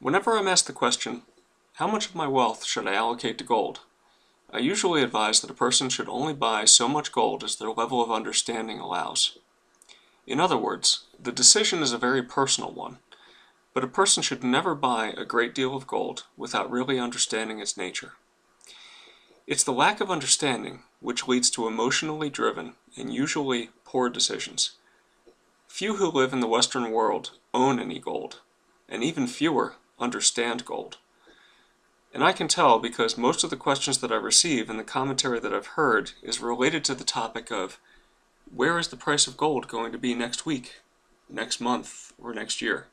Whenever I'm asked the question, how much of my wealth should I allocate to gold? I usually advise that a person should only buy so much gold as their level of understanding allows. In other words, the decision is a very personal one, but a person should never buy a great deal of gold without really understanding its nature. It's the lack of understanding which leads to emotionally driven and usually poor decisions. Few who live in the Western world own any gold, and even fewer understand gold. And I can tell because most of the questions that I receive and the commentary that I've heard is related to the topic of where is the price of gold going to be next week, next month, or next year?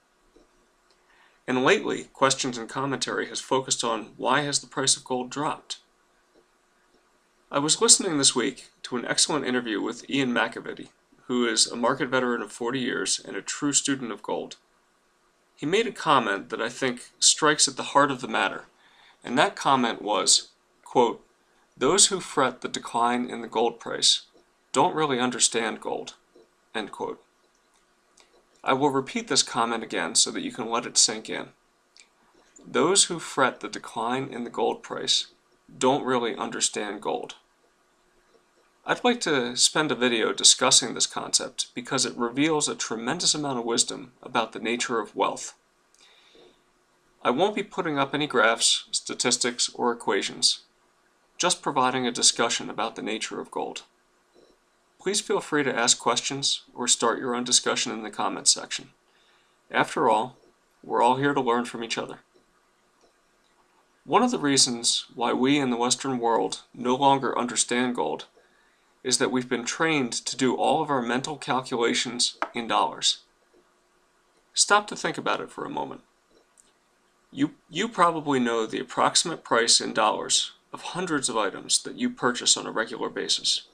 And lately, questions and commentary has focused on why has the price of gold dropped? I was listening this week to an excellent interview with Ian McAvity, who is a market veteran of 40 years and a true student of gold. He made a comment that I think strikes at the heart of the matter, and that comment was, quote, "Those who fret the decline in the gold price don't really understand gold," end quote. I will repeat this comment again so that you can let it sink in. Those who fret the decline in the gold price don't really understand gold. I'd like to spend a video discussing this concept because it reveals a tremendous amount of wisdom about the nature of wealth. I won't be putting up any graphs, statistics, or equations, just providing a discussion about the nature of gold. Please feel free to ask questions or start your own discussion in the comments section. After all, we're all here to learn from each other. One of the reasons why we in the Western world no longer understand gold is that we've been trained to do all of our mental calculations in dollars. Stop to think about it for a moment. You probably know the approximate price in dollars of hundreds of items that you purchase on a regular basis.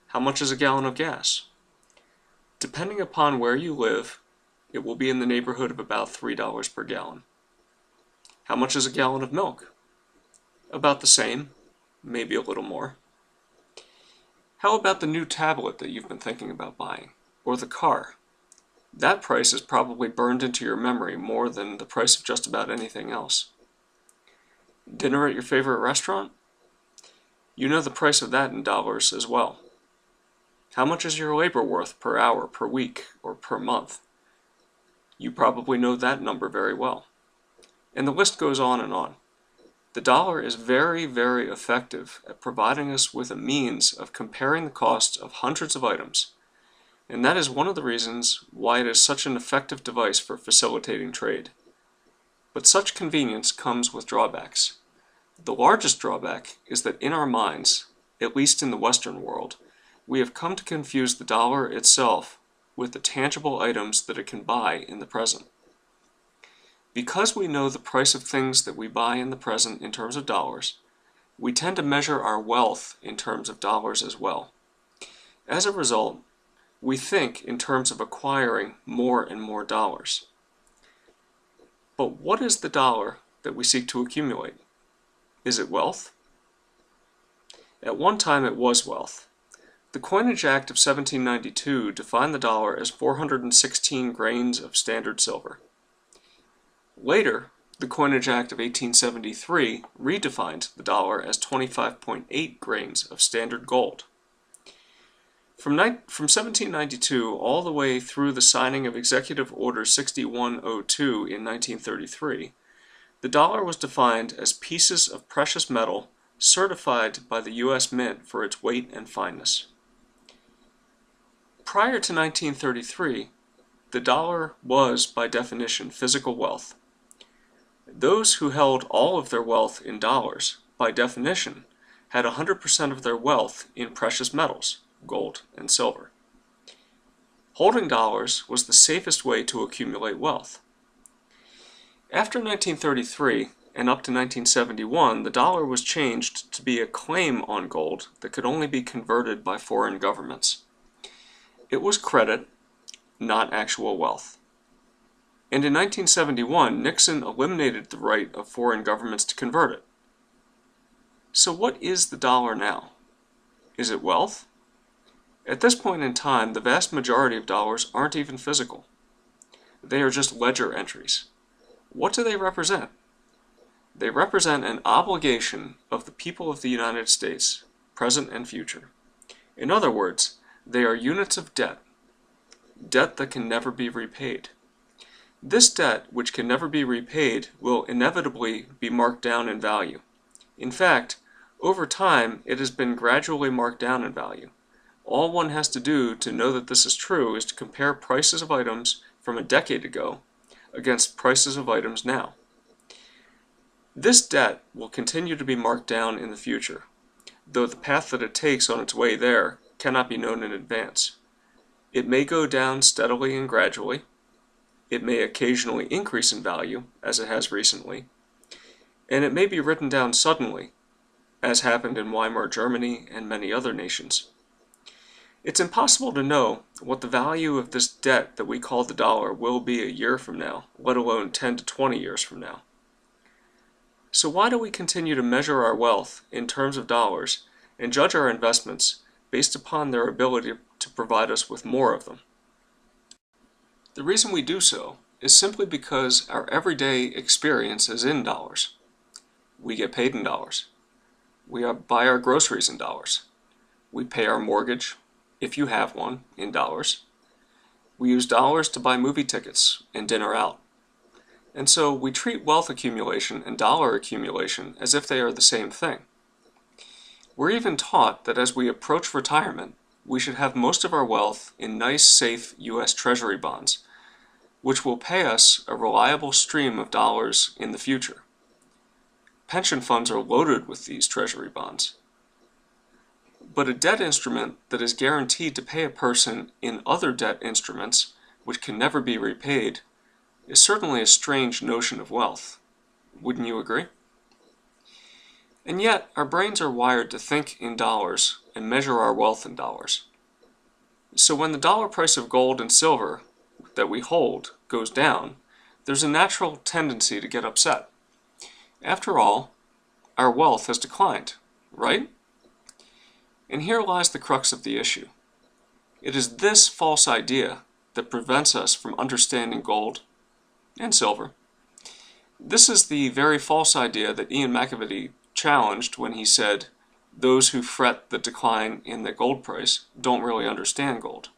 How much is a gallon of gas? Depending upon where you live, it will be in the neighborhood of about $3 per gallon. How much is a gallon of milk? About the same, maybe a little more. How about the new tablet that you've been thinking about buying? Or the car? That price is probably burned into your memory more than the price of just about anything else. Dinner at your favorite restaurant? You know the price of that in dollars as well. How much is your labor worth per hour, per week, or per month? You probably know that number very well. And the list goes on and on. The dollar is very, very effective at providing us with a means of comparing the costs of hundreds of items, and that is one of the reasons why it is such an effective device for facilitating trade. But such convenience comes with drawbacks. The largest drawback is that in our minds, at least in the Western world, we have come to confuse the dollar itself with the tangible items that it can buy in the present. Because we know the price of things that we buy in the present in terms of dollars, we tend to measure our wealth in terms of dollars as well. As a result, we think in terms of acquiring more and more dollars. But what is the dollar that we seek to accumulate? Is it wealth? At one time it was wealth. The Coinage Act of 1792 defined the dollar as 416 grains of standard silver. Later, the Coinage Act of 1873 redefined the dollar as 25.8 grains of standard gold. From 1792 all the way through the signing of Executive Order 6102 in 1933, the dollar was defined as pieces of precious metal certified by the U.S. Mint for its weight and fineness. Prior to 1933, the dollar was, by definition, physical wealth. Those who held all of their wealth in dollars, by definition, had 100% of their wealth in precious metals, gold and silver. Holding dollars was the safest way to accumulate wealth. After 1933 and up to 1971, the dollar was changed to be a claim on gold that could only be converted by foreign governments. It was credit, not actual wealth. And in 1971, Nixon eliminated the right of foreign governments to convert it. So what is the dollar now? Is it wealth? At this point in time, the vast majority of dollars aren't even physical. They are just ledger entries. What do they represent? They represent an obligation of the people of the United States, present and future. In other words, they are units of debt, debt that can never be repaid. This debt, which can never be repaid, will inevitably be marked down in value. In fact, over time, it has been gradually marked down in value. All one has to do to know that this is true is to compare prices of items from a decade ago against prices of items now. This debt will continue to be marked down in the future, though the path that it takes on its way there cannot be known in advance. It may go down steadily and gradually. It may occasionally increase in value, as it has recently, and it may be written down suddenly, as happened in Weimar Germany and many other nations. It's impossible to know what the value of this debt that we call the dollar will be a year from now, let alone 10 to 20 years from now. So why do we continue to measure our wealth in terms of dollars and judge our investments based upon their ability to provide us with more of them? The reason we do so is simply because our everyday experience is in dollars. We get paid in dollars. We buy our groceries in dollars. We pay our mortgage, if you have one, in dollars. We use dollars to buy movie tickets and dinner out. And so we treat wealth accumulation and dollar accumulation as if they are the same thing. We're even taught that as we approach retirement, we should have most of our wealth in nice, safe U.S. Treasury bonds, which will pay us a reliable stream of dollars in the future. Pension funds are loaded with these Treasury bonds. But a debt instrument that is guaranteed to pay a person in other debt instruments, which can never be repaid, is certainly a strange notion of wealth. Wouldn't you agree? And yet, our brains are wired to think in dollars and measure our wealth in dollars. So when the dollar price of gold and silver that we hold goes down, there's a natural tendency to get upset. After all, our wealth has declined, right? And here lies the crux of the issue. It is this false idea that prevents us from understanding gold and silver. This is the very false idea that Ian McAvity challenged when he said, "Those who fret the decline in the gold price don't really understand gold."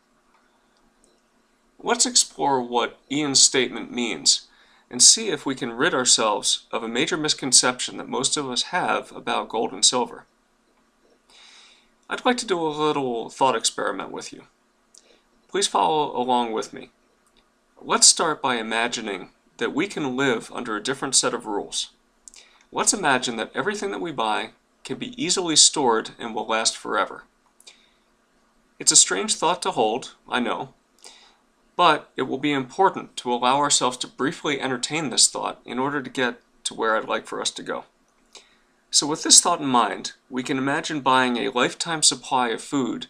Let's explore what Ian's statement means and see if we can rid ourselves of a major misconception that most of us have about gold and silver. I'd like to do a little thought experiment with you. Please follow along with me. Let's start by imagining that we can live under a different set of rules. Let's imagine that everything that we buy can be easily stored and will last forever. It's a strange thought to hold, I know, but it will be important to allow ourselves to briefly entertain this thought in order to get to where I'd like for us to go. So with this thought in mind, we can imagine buying a lifetime supply of food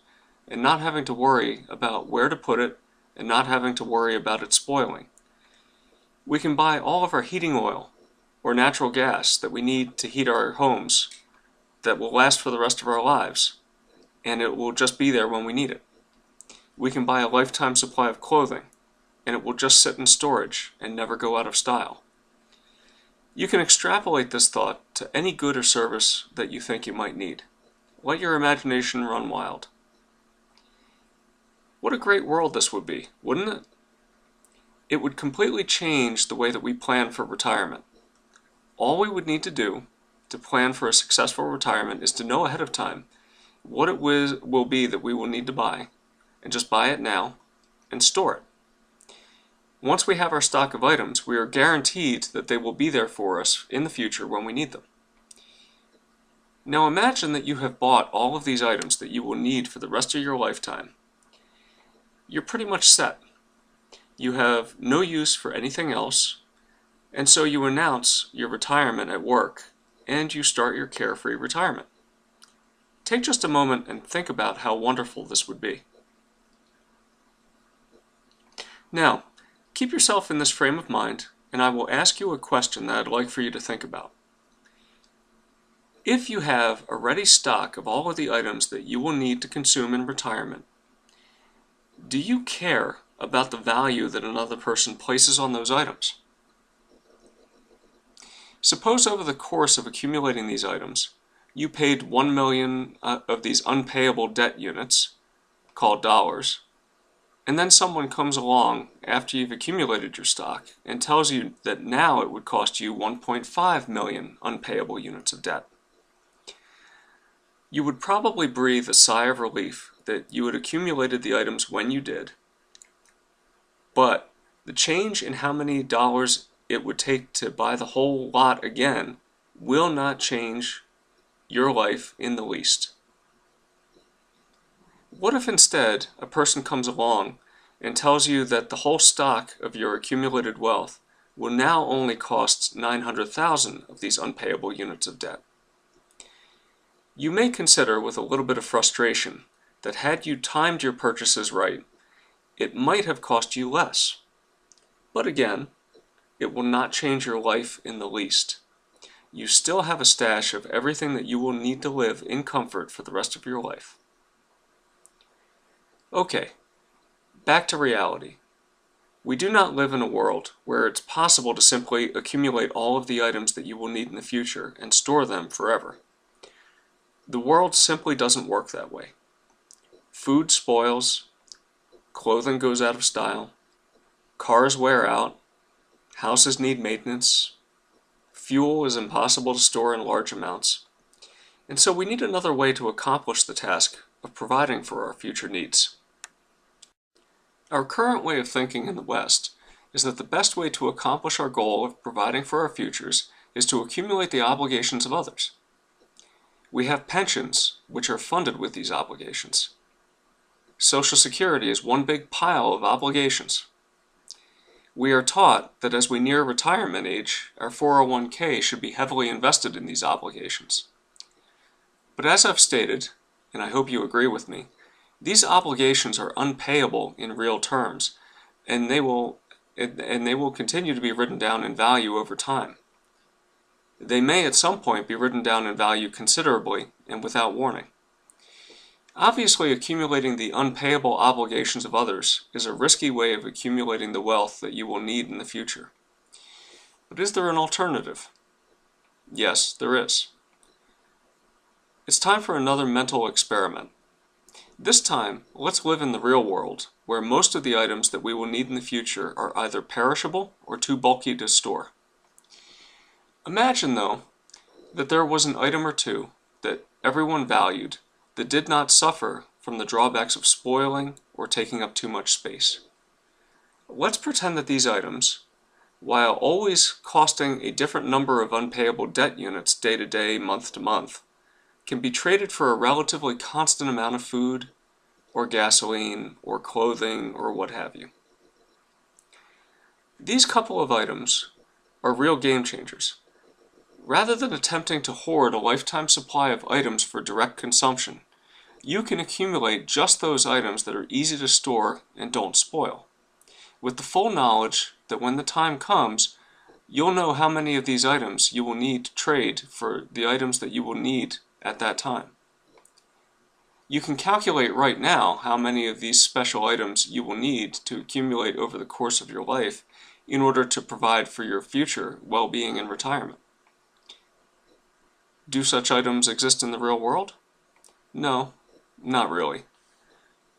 and not having to worry about where to put it and not having to worry about it spoiling. We can buy all of our heating oil or natural gas that we need to heat our homes that will last for the rest of our lives, and it will just be there when we need it. We can buy a lifetime supply of clothing, and it will just sit in storage and never go out of style. You can extrapolate this thought to any good or service that you think you might need. Let your imagination run wild. What a great world this would be, wouldn't it? It would completely change the way that we plan for retirement. All we would need to do to plan for a successful retirement is to know ahead of time what it will be that we will need to buy, and just buy it now and store it. Once we have our stock of items, we are guaranteed that they will be there for us in the future when we need them. Now imagine that you have bought all of these items that you will need for the rest of your lifetime. You're pretty much set. You have no use for anything else, and so you announce your retirement at work, and you start your carefree retirement. Take just a moment and think about how wonderful this would be. Now, keep yourself in this frame of mind, and I will ask you a question that I'd like for you to think about. If you have a ready stock of all of the items that you will need to consume in retirement, do you care about the value that another person places on those items? Suppose over the course of accumulating these items, you paid 1 million of these unpayable debt units, called dollars, and then someone comes along after you've accumulated your stock and tells you that now it would cost you 1.5 million unpayable units of debt. You would probably breathe a sigh of relief that you had accumulated the items when you did, but the change in how many dollars it would take to buy the whole lot again will not change your life in the least. What if instead a person comes along and tells you that the whole stock of your accumulated wealth will now only cost 900,000 of these unpayable units of debt? You may consider with a little bit of frustration that had you timed your purchases right, it might have cost you less. But again, it will not change your life in the least. You still have a stash of everything that you will need to live in comfort for the rest of your life. Okay, back to reality. We do not live in a world where it's possible to simply accumulate all of the items that you will need in the future and store them forever. The world simply doesn't work that way. Food spoils, clothing goes out of style, cars wear out, houses need maintenance, fuel is impossible to store in large amounts, and so we need another way to accomplish the task of providing for our future needs. Our current way of thinking in the West is that the best way to accomplish our goal of providing for our futures is to accumulate the obligations of others. We have pensions, which are funded with these obligations. Social Security is one big pile of obligations. We are taught that as we near retirement age, our 401k should be heavily invested in these obligations. But as I've stated, and I hope you agree with me, these obligations are unpayable in real terms, and they will continue to be written down in value over time. They may at some point be written down in value considerably and without warning. Obviously, accumulating the unpayable obligations of others is a risky way of accumulating the wealth that you will need in the future. But is there an alternative? Yes, there is. It's time for another mental experiment. This time, let's live in the real world, where most of the items that we will need in the future are either perishable or too bulky to store. Imagine, though, that there was an item or two that everyone valued that did not suffer from the drawbacks of spoiling or taking up too much space. Let's pretend that these items, while always costing a different number of unpayable debt units day to day, month to month, can be traded for a relatively constant amount of food, or gasoline, or clothing, or what have you. These couple of items are real game changers. Rather than attempting to hoard a lifetime supply of items for direct consumption, you can accumulate just those items that are easy to store and don't spoil, with the full knowledge that when the time comes, you'll know how many of these items you will need to trade for the items that you will need at that time. You can calculate right now how many of these special items you will need to accumulate over the course of your life in order to provide for your future well-being in retirement. Do such items exist in the real world? No, not really.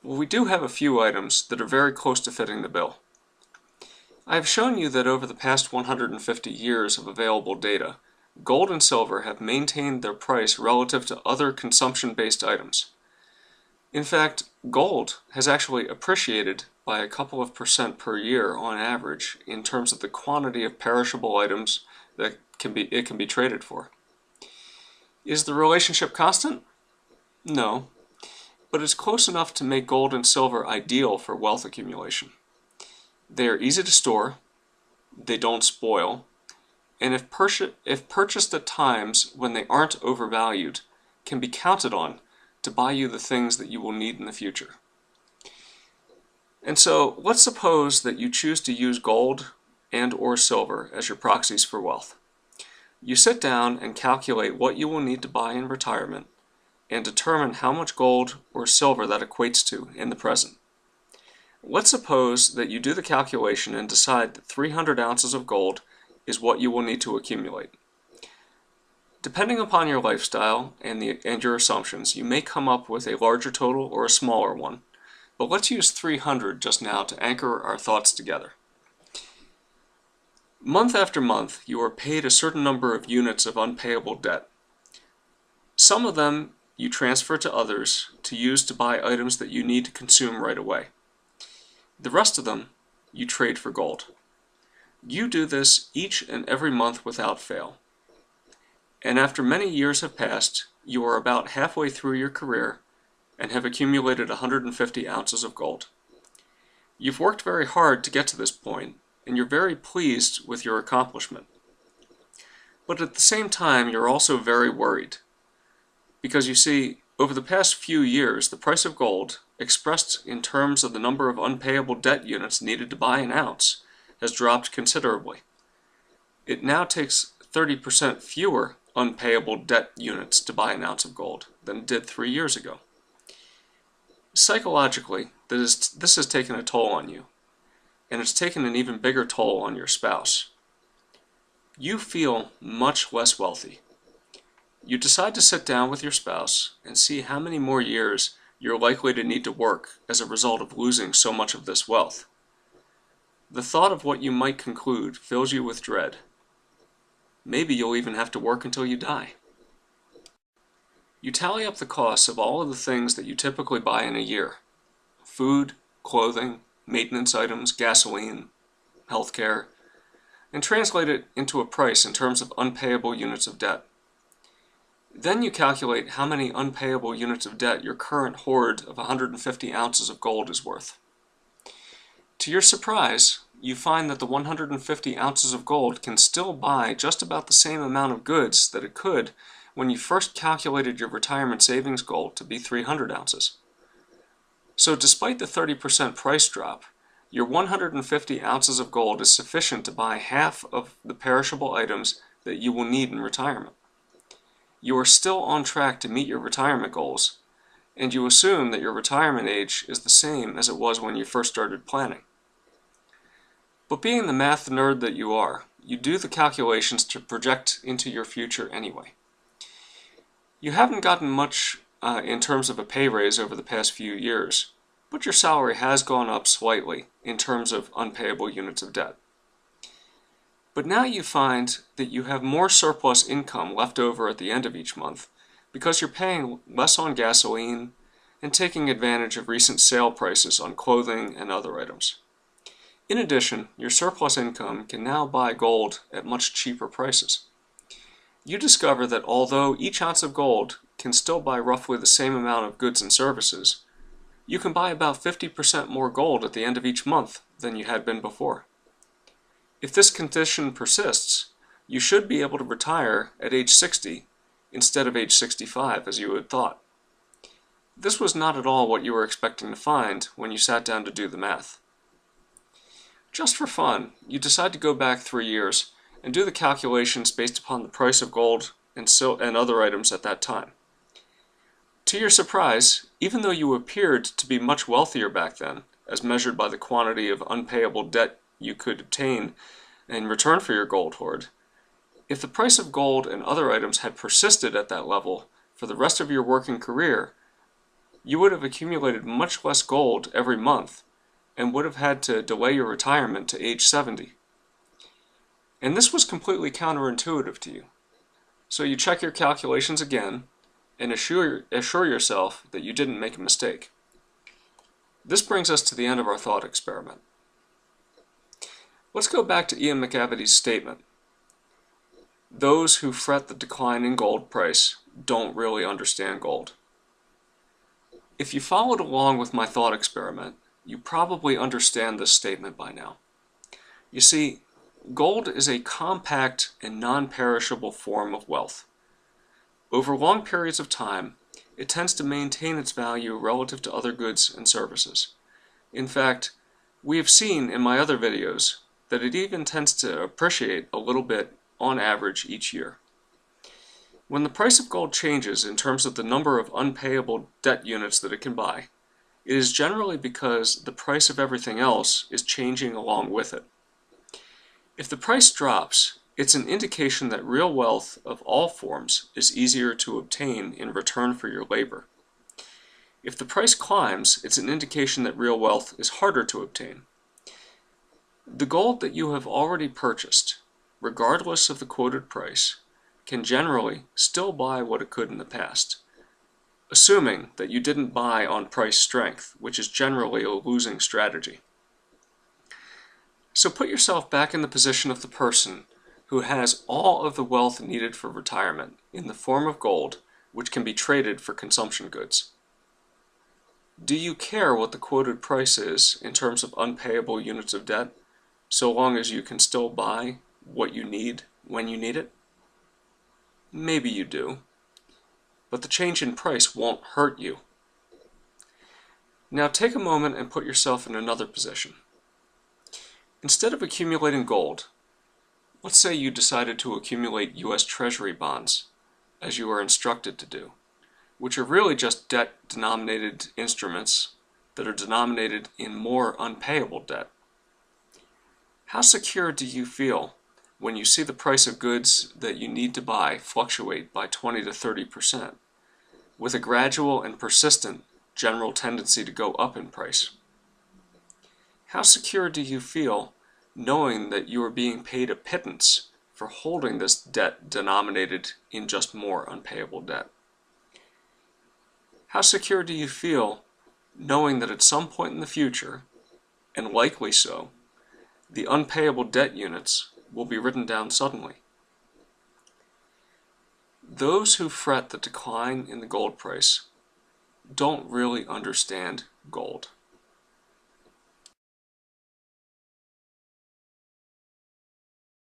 Well, we do have a few items that are very close to fitting the bill. I have shown you that over the past 150 years of available data, gold and silver have maintained their price relative to other consumption-based items. In fact, gold has actually appreciated by a couple of % per year on average in terms of the quantity of perishable items that it can be traded for. Is the relationship constant? No, but it's close enough to make gold and silver ideal for wealth accumulation. They are easy to store, they don't spoil, and if purchased at times when they aren't overvalued, can be counted on to buy you the things that you will need in the future. And so, let's suppose that you choose to use gold and or silver as your proxies for wealth. You sit down and calculate what you will need to buy in retirement and determine how much gold or silver that equates to in the present. Let's suppose that you do the calculation and decide that 300 ounces of gold is what you will need to accumulate. Depending upon your lifestyle and your assumptions, you may come up with a larger total or a smaller one, but let's use 300 just now to anchor our thoughts together. Month after month, you are paid a certain number of units of unpayable debt. Some of them you transfer to others to use to buy items that you need to consume right away. The rest of them you trade for gold. You do this each and every month without fail. And after many years have passed, you are about halfway through your career and have accumulated 150 ounces of gold. You've worked very hard to get to this point, and you're very pleased with your accomplishment. But at the same time, you're also very worried. Because you see, over the past few years, the price of gold, expressed in terms of the number of unpayable debt units needed to buy an ounce, has dropped considerably. It now takes 30% fewer unpayable debt units to buy an ounce of gold than it did 3 years ago. Psychologically, this has taken a toll on you, and it's taken an even bigger toll on your spouse. You feel much less wealthy. You decide to sit down with your spouse and see how many more years you're likely to need to work as a result of losing so much of this wealth. The thought of what you might conclude fills you with dread. Maybe you'll even have to work until you die. You tally up the costs of all of the things that you typically buy in a year: food, clothing, maintenance items, gasoline, healthcare, and translate it into a price in terms of unpayable units of debt. Then you calculate how many unpayable units of debt your current hoard of 150 ounces of gold is worth. To your surprise, you find that the 150 ounces of gold can still buy just about the same amount of goods that it could when you first calculated your retirement savings goal to be 300 ounces. So despite the 30% price drop, your 150 ounces of gold is sufficient to buy half of the perishable items that you will need in retirement. You are still on track to meet your retirement goals, and you assume that your retirement age is the same as it was when you first started planning. But being the math nerd that you are, you do the calculations to project into your future anyway. You haven't gotten much in terms of a pay raise over the past few years, but your salary has gone up slightly in terms of unpayable units of debt. But now you find that you have more surplus income left over at the end of each month because you're paying less on gasoline and taking advantage of recent sale prices on clothing and other items. In addition, your surplus income can now buy gold at much cheaper prices. You discover that although each ounce of gold can still buy roughly the same amount of goods and services, you can buy about 50% more gold at the end of each month than you had been before. If this condition persists, you should be able to retire at age 60 instead of age 65 as you had thought. This was not at all what you were expecting to find when you sat down to do the math. Just for fun, you decide to go back 3 years and do the calculations based upon the price of gold and other items at that time. To your surprise, even though you appeared to be much wealthier back then, as measured by the quantity of unpayable debt you could obtain in return for your gold hoard, if the price of gold and other items had persisted at that level for the rest of your working career, you would have accumulated much less gold every month and would have had to delay your retirement to age 70. And this was completely counterintuitive to you. So you check your calculations again and assure yourself that you didn't make a mistake. This brings us to the end of our thought experiment. Let's go back to Ian McAvity's statement. Those who fret the decline in gold price don't really understand gold. If you followed along with my thought experiment, you probably understand this statement by now. You see, gold is a compact and non-perishable form of wealth. Over long periods of time, it tends to maintain its value relative to other goods and services. In fact, we have seen in my other videos that it even tends to appreciate a little bit on average each year. When the price of gold changes in terms of the number of unpayable debt units that it can buy, it is generally because the price of everything else is changing along with it. If the price drops, It's an indication that real wealth of all forms is easier to obtain in return for your labor. If the price climbs, it's an indication that real wealth is harder to obtain. The gold that you have already purchased, regardless of the quoted price, can generally still buy what it could in the past, assuming that you didn't buy on price strength, which is generally a losing strategy. So put yourself back in the position of the person who has all of the wealth needed for retirement in the form of gold, which can be traded for consumption goods. Do you care what the quoted price is in terms of unpayable units of debt, so long as you can still buy what you need when you need it? Maybe you do, but the change in price won't hurt you. Now take a moment and put yourself in another position. Instead of accumulating gold, let's say you decided to accumulate U.S. Treasury bonds, as you were instructed to do, which are really just debt-denominated instruments that are denominated in more unpayable debt. How secure do you feel when you see the price of goods that you need to buy fluctuate by 20 to 30%, with a gradual and persistent general tendency to go up in price? How secure do you feel knowing that you are being paid a pittance for holding this debt denominated in just more unpayable debt? How secure do you feel knowing that at some point in the future, and likely so, the unpayable debt units will be written down suddenly? Those who fret the decline in the gold price don't really understand gold.